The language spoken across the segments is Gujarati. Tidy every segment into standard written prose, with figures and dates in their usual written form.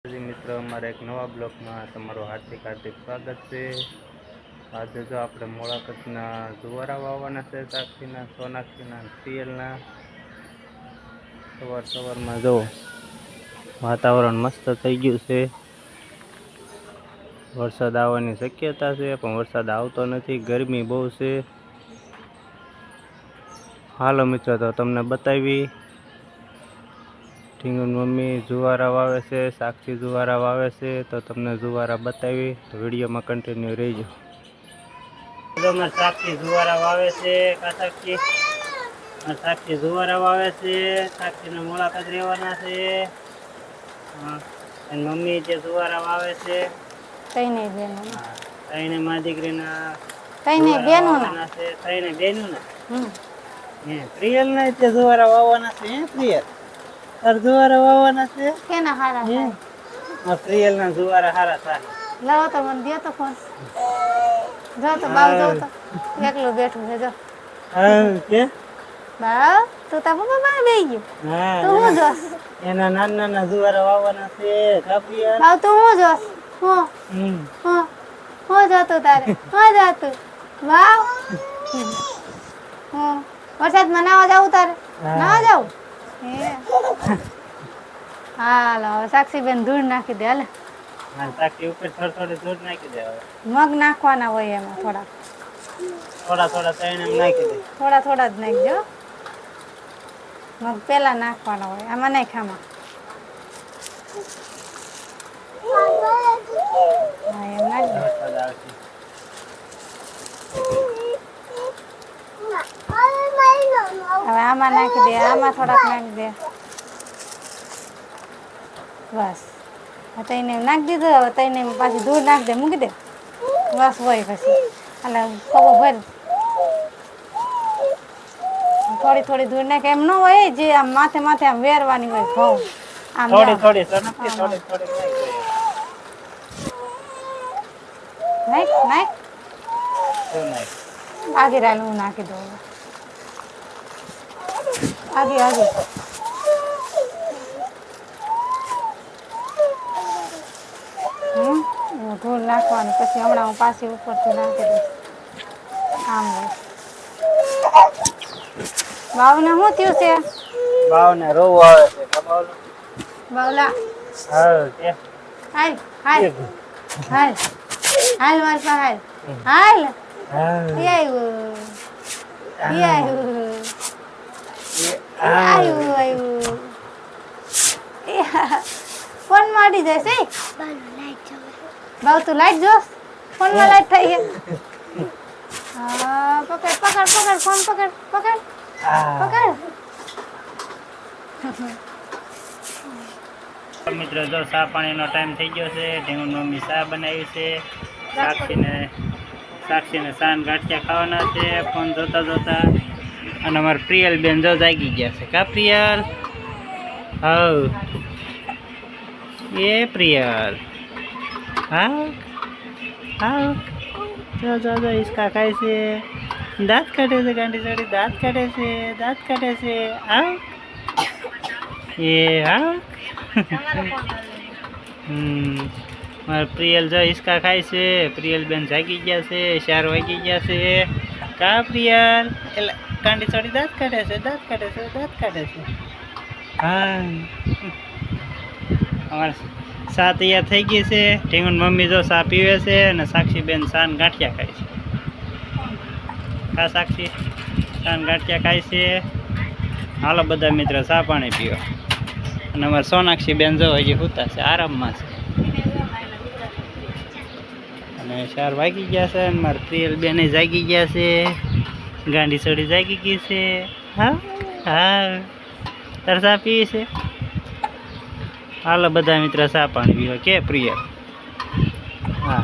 મિત્રો અમારા એક નવા બ્લોગમાં તમારું હાર્દિક સ્વાગત છે। આજે જો આપણે મોળાકતના જુવારા વાવવાના છે, સાક્ષીના, સોનાક્ષીના, પ્રિયલના। સવારમાં જો વાતાવરણ મસ્ત થઈ ગયું છે, વરસાદ આવવાની શક્યતા છે પણ વરસાદ આવતો નથી, ગરમી બહુ છે। હાલો મિત્રો, તો તમને બતાવી ઢીંગુન મમ્મી જુવારા વાવે છે, સાક્ષી જુવારા વાવે છે, તો તમને જુવારા બતાવી, તો વિડીયોમાં કન્ટિન્યુ રહેજો। સાક્ષી જુવારા વાવે છે, સાક્ષી જુવારા વાવે છે, સાક્ષીને મુલાકાત રહેવાના છે। અને મમ્મી જે જુવારા વાવે છે, તઈને મા દીકરીના તઈને બેનું ને પ્રિયલ ના તે જુવારા વાવવાના છે। પ્રિયલ જુવારા વાવવાના છે, કેના હારા છે? પ્રિયલ ના જુવારા હારા થાય। લાવો તો મને દે તો ફોન, જો તો બાવ જો તો એકલું બેઠું છે, જો કે બાવ તું તા પપ્પા પાસે બેહી ગયો। હા, તું હું જોસ? એના નાના જુવારા વાવવાના છે, કા પ્રિયલ? બાવ તું હું જોસ? હું જોતું તારે? હું જોતું? વાવ વરસાદમાં નાવા જાવું તારે? નાવા જાવું? હાલો, સાક્ષીબેન ધૂળ નાખી દે, હાલે। હા, સાક્ષી ઉપર થોડી ધૂળ નાખી દે। મગ નાખવાના હોય એમાં થોડા તઈને નાખી દે, થોડા જ નાખજો। મગ પેલા નાખવાના હોય, આમાં નાખ, આમાં। હા, એમ નાખ દે। હવે આમાં નાખી દે, આમાં થોડાક નાખી દે, બસ। તઈને નાખી દીધું, હવે તઈને પાછી ધૂળ નાખી દે, મૂકી દે, બસ હોય પછી એટલે ખબર ભર થોડી ધૂળ નાખે, એમ ન હોય જે આમ માથે આમ વેરવાની હોય ઘઉં, આમ થોડી નાખ આગે રાયલ હું નાખી દઉં, આગે ધૂળ નાખવાની, પછી હમણાં હું પાછી ઉપરથી નાખી દઈશ, આમ હોય। બાવને શું થયું છે? બાવને રોવું આવે છે, બાવલા હાલ મારી પાસે હાલ આવ્યું ફોન મારી જશે। બાવ તું લાઈટ જોશ? ફોન માં લાઈટ થઈ ગઈ। હા, પકડ ફોન પકડ। મિત્રો, જો ચા પાણીનો ટાઈમ થઈ ગયો છે, ઢીંગુન મમ્મી ચા બનાવી છે, સાક્ષીને સાન ગાંઠિયા ખાવાના છે ફોન જોતા, અને અમારા પ્રિયલ બેન જો જાગી ગયા છે, કા પ્રિયલ? હા એ પ્રિયલ, હા જો હિસકા ખાય છે, દાંત કાઢે છે, ગાંડી ચડી દાંત કાઢે છે, હા એ હા મારા પ્રિયલ જો હિસકા ખાય છે, પ્રિયલ બેન જાગી ગયા છે, 4 વાગી ગયા છે, કા પ્રિયલ? એટલે ગાંડી ચડી દાંત કાઢે છે, હા અમારે ચા તૈયાર થઈ ગઈ છે, ઢીંગુન મમ્મી જો ચા પીવે છે, અને સાક્ષીબેન સાન ગાંઠિયા ખાય છે, કા સાક્ષી? સાન ગાંઠિયા ખાય છે। હાલો બધા મિત્રો ચા પાણી પીવા, અને અમારે સોનાક્ષી બેન જો હજી સૂતા છે, આરામમાં છે, અને 4 વાગી ગયા છે, અને મારા પ્રિયલ બેન જાગી ગયા છે, ગાંડી છોડી જાગી ગઈ છે। હા તાર ચા પીવી છે? હાલો બધા મિત્રો ચા પાણી પીવા, કે પ્રિયલ? હા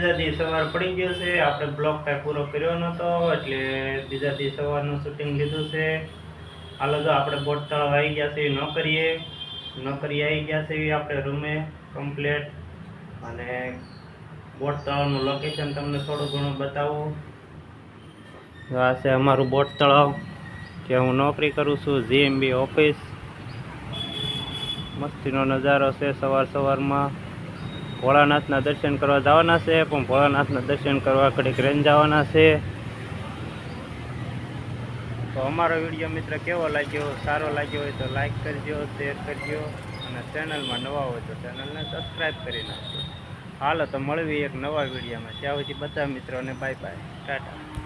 બીજા દી સવાર પડી ગયો છે, આપણે બ્લોગ કાંઈ પૂરો કર્યો નહોતો એટલે બીજા દી સવારનું શૂટિંગ લીધું છે. હાલો તો આપણે બોટ તળાવ આવી ગયા છે, નોકરી આવી ગયા છે આપણે રૂમે કમ્પ્લેટ. અને બોટ તળાવનું લોકેશન તમને થોડું ઘણું બતાવું. આ છે અમારું બોટ તળાવ કે હું નોકરી કરું છું, જીએમબી ઓફિસ. મસ્તીનો નજારો છે. સવારમાં ભોળાનાથના દર્શન કરવા જવાના છે, પણ ભોળાનાથના દર્શન કરવા ઘડીક રેન જવાના છે. તો અમારો વિડીયો મિત્ર કેવો લાગ્યો, સારો લાગ્યો હોય તો લાઈક કરજો, શેર કરજો અને ચેનલમાં નવા હોય તો ચેનલને સબસ્ક્રાઈબ કરી નાખજો. હાલો તો મળવી એક નવા વિડીયોમાં. ત્યાં સુધી બધા મિત્રોને બાય બાય, ટાટા.